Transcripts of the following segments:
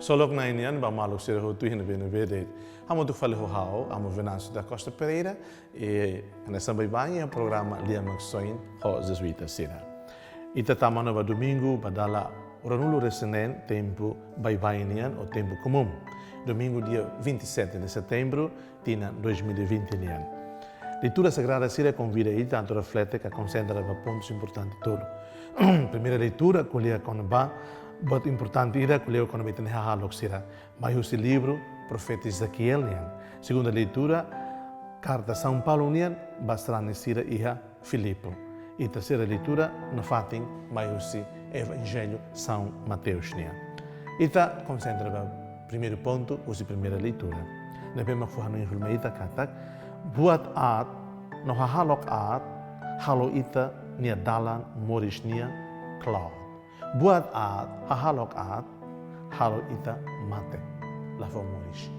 Solok na inian ba maluk sira ho tu hina bene vede. Amo tu fale ho hao, amo Venâncio da Costa Pereira e nessa banha programa Lia Maxoin ho Jesuíta sira. Ita tamana ba domingo badala oranulo resenen tempo inian o tempo comum. Domingo dia 27 de setembro tina 2020 nian. Leitura Sagrada sira convida e tanto reflete que concentra pontos importantes todo. Primeira leitura colhia com ba but importante ira colheu com betene halok sira. Mas o livro profeta Ezequiel nian. Segunda leitura carta São Paulo nian bastrane sira iha Filipo. E terceira leitura na fatin mais o Evangelho São Mateus nian. Ita concentra ba primeiro ponto o primeira leitura. Na bema fuhano inhulmeita katak buat at no hahalok at halo ita nia dalan moris nia cloud. Buat at hahalok at halo ita mate la fo moris.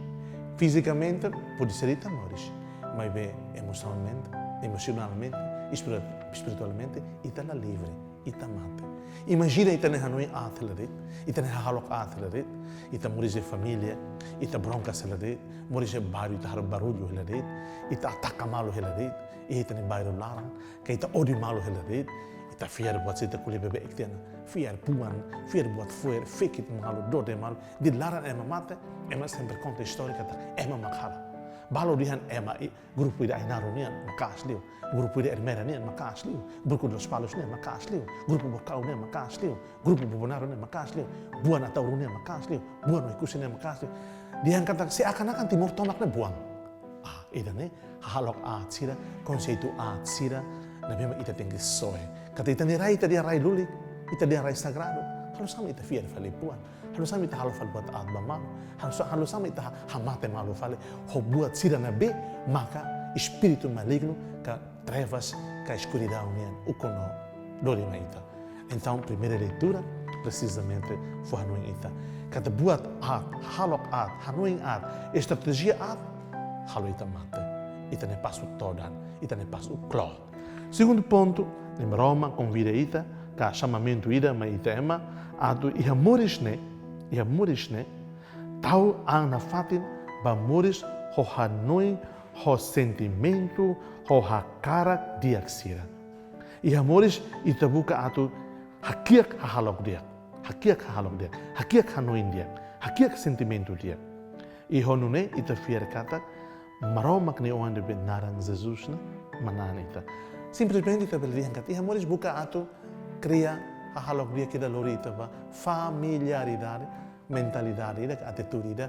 Fisicamente pode ser ita moris, mas bem emocionalmente, espiritualmente ita la livre, ita mate. Imagina ita ne hanoi atlerit, ita ne hahalok atlerit, ita moris de família, ita bronca selarit, moris de bairro ita har barulho helarit, ita ataca malo helarit, ita ne bairro larang, que ita odi malo helarit, ita fier buat sita kuli bebe iktiana, fier puan, fier buat fuer, fake it malo, dode malo, di larang ema mate, ema sempre conta histórica ta, ema makhala. Balo dihan ema grupo ida ainaro nian makasliu, grupo ida ermera nian makasliu, grupo dos palos nian makasliu, grupo bocau nian makasliu, grupo bobonaro nian makasliu, buan atau nian makasliu, buan ikusin nian makasliu. Dihan kata seakan-akan timur tomak na buang. Ida ne halok at sira, konseitu at sira, na bema ita tinggi soe. Kata ita ni rai ita dia rai lulik, ita dia rai sagrado. Halos sama ita fier falipuan. Halos sama ita halofal buat adba malu. Halos sama ita hamate malu fale. Ho buat sira na be, maka espírito maligno ka trevas, ka escuridão nian, ukono dorima ita. Então, primeira leitura, precisamente, foi hanuin ita. Kata buat at, halok at, hanuin at, estratégia at, halo ita mate. Ita ne passo todan, ita ne passo clod. Segundo ponto, em Roma, convida ita, ka chamamento ida, ma ita ema, atu iha morisne, tau ang na fatin, ba moris ho hanuin, ho sentimento, ho hakarak diak sira. Iha moris ita buka atu hakiak hahalok diak, hakiak hanuin diak, hakiak sentimento diak. Iho nune ita fier katak, maromak ni orang de benarang Jesus na manan ita. Simplesmente ita belihan kat iha moris buka atu cria hahalok dia kita lori ita ba familiaridade, mentalidade ida, atitude ida,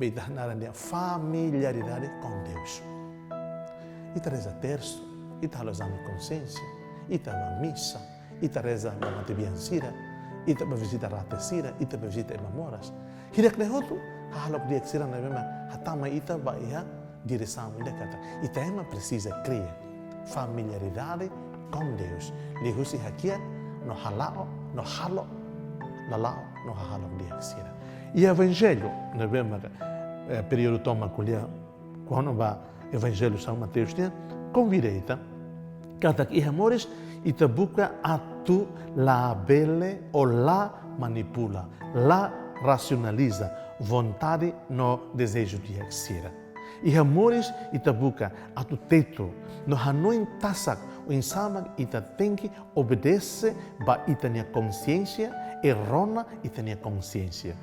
beita naran dia familiaridade com Deus. Ita reza terço, ita halo exame de consciência, ita va missa, ita reza ba matibiansira, ita ba visita ratesira, ita ba visita emamoras. Hidak nehotu hahalok dia sira na bema hatama ita ba iha direção ida kata. Ita ema precisa criar familiaridade com Deus. Lihusi hakia no halao, no halo, lalao, no hahalok dia sira. E Evangelho, na bema período toma colher, quando va Evangelho São Mateus tinha, convida ita, kata iha moris ita buka atu la bele ou la manipula, la racionaliza, vontade no desejo de sira. Iha moris ita buka atu teto, no hanoin tasak, o insama ita tem que obedece ba ita nia consciência e rona ita nia consciência.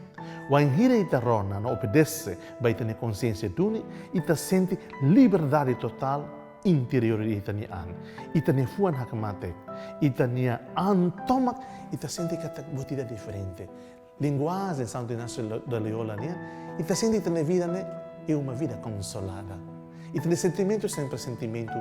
Wanhira ita rona no obedece ba ita nia consciência duni, ita sente liberdade total interior ita nia an. Ita nia fuan hakamate, ita nia antomak, ita sente kata botida diferente. Linguagem Santo Inácio da Loyola nia, ita sente ita nia vida ne é uma vida consolada. Ita nia sentimento sempre sentimento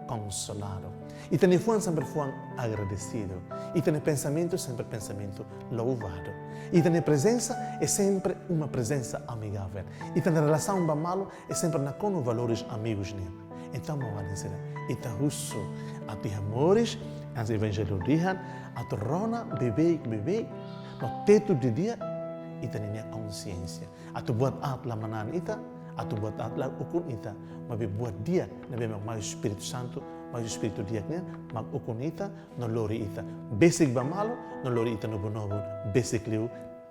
consolado. Ita nia fuan sempre fuan agradecido. Ita nia pensamento sempre pensamento louvado. Ita nia presença é sempre uma presença amigável. Ita nia relação bamalo é sempre na com valores amigos nia. Então, não vai dizer, ita russo, ati amores, as evangelho dihan, atu rona, bebê, no teto de dia, ita nia consciência. Atu buat at la manan ita, atu buat at la ukun ita, mas buat dia, nabi mais Espírito Santo, mais Espírito dia nia, mag ukun ita, no lori ita. Basic ba malo, no lori ita no bonobo, basic liu,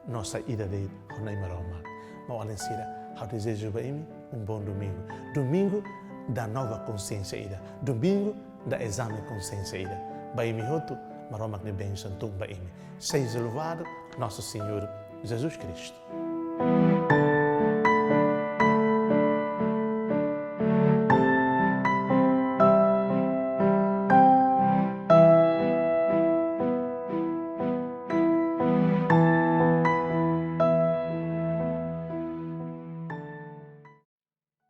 nossa ida de honai maroma. Mau alensira, eu desejo para mim bom domingo. Domingo da nova consciência ida. Domingo da exame consciência ida. Para mim hoto, maroma que bênção tum para mim. Seja louvado nosso Senhor Jesus Cristo.